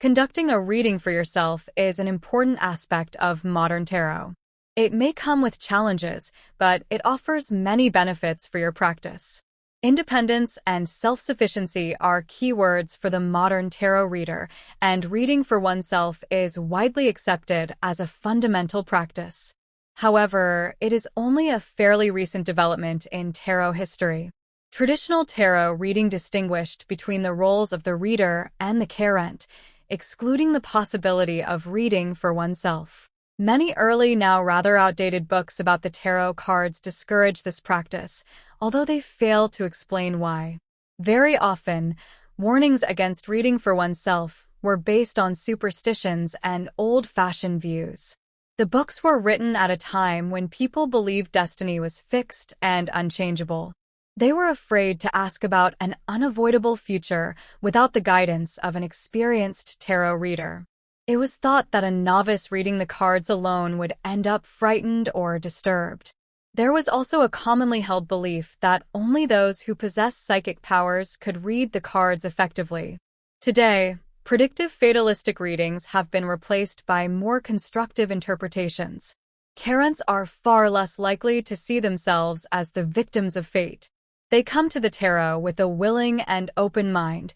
Conducting a reading for yourself is an important aspect of modern tarot. It may come with challenges, but it offers many benefits for your practice. Independence and self-sufficiency are keywords for the modern tarot reader, and reading for oneself is widely accepted as a fundamental practice. However, it is only a fairly recent development in tarot history. Traditional tarot reading distinguished between the roles of the reader and the querent, excluding the possibility of reading for oneself. Many early, now rather outdated books about the tarot cards discourage this practice, although they fail to explain why. Very often, warnings against reading for oneself were based on superstitions and old-fashioned views. The books were written at a time when people believed destiny was fixed and unchangeable. They were afraid to ask about an unavoidable future without the guidance of an experienced tarot reader. It was thought that a novice reading the cards alone would end up frightened or disturbed. There was also a commonly held belief that only those who possess psychic powers could read the cards effectively. Today, predictive fatalistic readings have been replaced by more constructive interpretations. Querents are far less likely to see themselves as the victims of fate. They come to the tarot with a willing and open mind.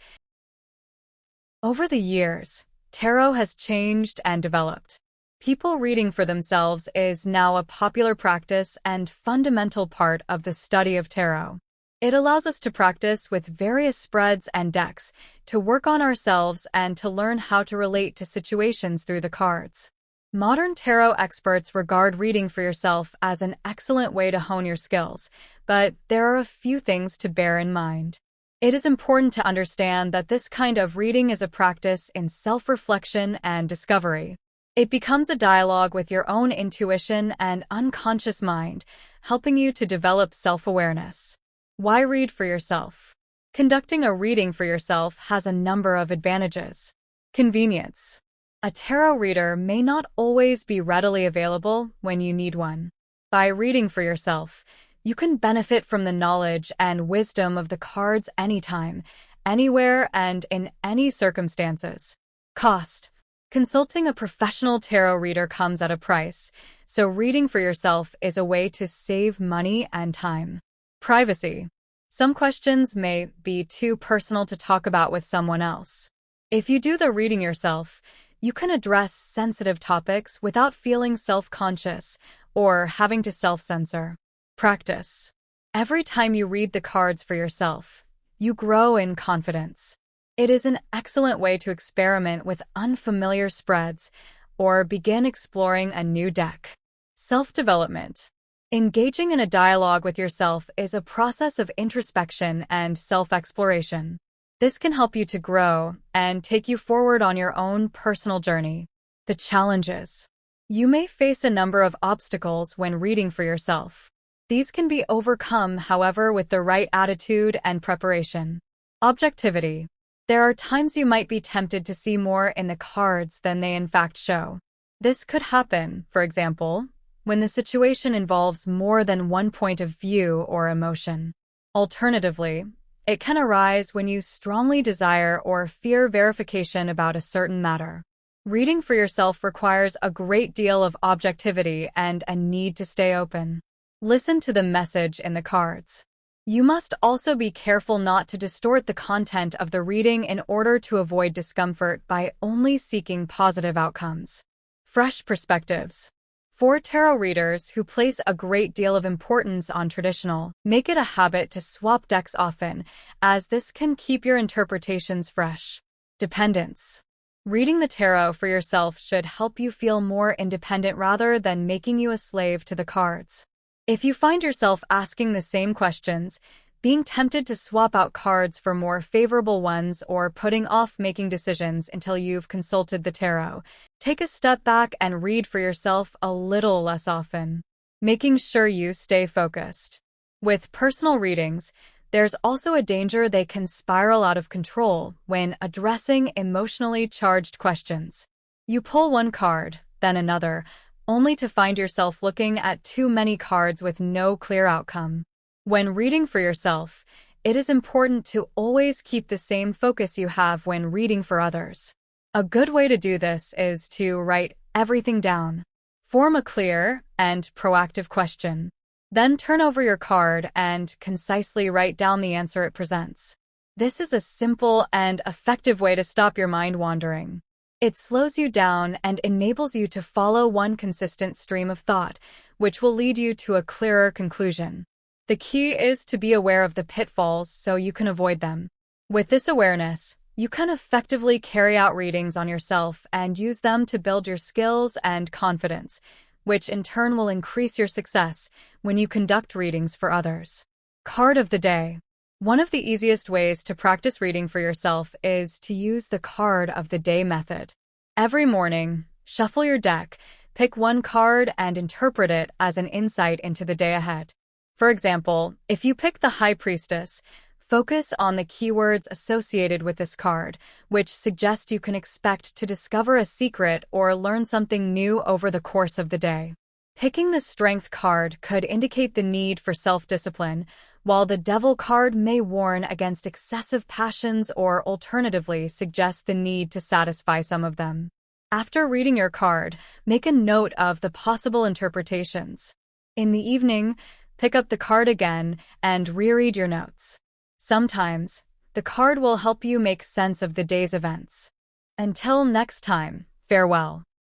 Over the years, tarot has changed and developed. People reading for themselves is now a popular practice and fundamental part of the study of tarot. It allows us to practice with various spreads and decks, to work on ourselves and to learn how to relate to situations through the cards. Modern tarot experts regard reading for yourself as an excellent way to hone your skills, but there are a few things to bear in mind. It is important to understand that this kind of reading is a practice in self-reflection and discovery. It becomes a dialogue with your own intuition and unconscious mind, helping you to develop self-awareness. Why read for yourself? Conducting a reading for yourself has a number of advantages. Convenience. A tarot reader may not always be readily available when you need one. By reading for yourself, you can benefit from the knowledge and wisdom of the cards anytime, anywhere, and in any circumstances. Cost. Consulting a professional tarot reader comes at a price, so reading for yourself is a way to save money and time. Privacy. Some questions may be too personal to talk about with someone else. If you do the reading yourself, you can address sensitive topics without feeling self-conscious or having to self-censor. Practice. Every time you read the cards for yourself, you grow in confidence. It is an excellent way to experiment with unfamiliar spreads or begin exploring a new deck. Self-development. Engaging in a dialogue with yourself is a process of introspection and self-exploration. This can help you to grow and take you forward on your own personal journey. The challenges. You may face a number of obstacles when reading for yourself. These can be overcome, however, with the right attitude and preparation. Objectivity. There are times you might be tempted to see more in the cards than they in fact show. This could happen, for example, when the situation involves more than one point of view or emotion. Alternatively, it can arise when you strongly desire or fear verification about a certain matter. Reading for yourself requires a great deal of objectivity and a need to stay open. Listen to the message in the cards. You must also be careful not to distort the content of the reading in order to avoid discomfort by only seeking positive outcomes. Fresh perspectives. For tarot readers who place a great deal of importance on traditional, make it a habit to swap decks often, as this can keep your interpretations fresh. Dependence. Reading the tarot for yourself should help you feel more independent rather than making you a slave to the cards. If you find yourself asking the same questions, being tempted to swap out cards for more favorable ones, or putting off making decisions until you've consulted the tarot, take a step back and read for yourself a little less often, making sure you stay focused. With personal readings, there's also a danger they can spiral out of control when addressing emotionally charged questions. You pull one card, then another, only to find yourself looking at too many cards with no clear outcome. When reading for yourself, it is important to always keep the same focus you have when reading for others. A good way to do this is to write everything down. Form a clear and proactive question. Then turn over your card and concisely write down the answer it presents. This is a simple and effective way to stop your mind wandering. It slows you down and enables you to follow one consistent stream of thought, which will lead you to a clearer conclusion. The key is to be aware of the pitfalls so you can avoid them. With this awareness, you can effectively carry out readings on yourself and use them to build your skills and confidence, which in turn will increase your success when you conduct readings for others. Card of the day. One of the easiest ways to practice reading for yourself is to use the card of the day method. Every morning, shuffle your deck, pick one card, and interpret it as an insight into the day ahead. For example, if you pick the High Priestess, focus on the keywords associated with this card, which suggest you can expect to discover a secret or learn something new over the course of the day. Picking the Strength card could indicate the need for self-discipline, while the Devil card may warn against excessive passions or alternatively suggest the need to satisfy some of them. After reading your card, make a note of the possible interpretations. In the evening, pick up the card again and reread your notes. Sometimes, the card will help you make sense of the day's events. Until next time, farewell.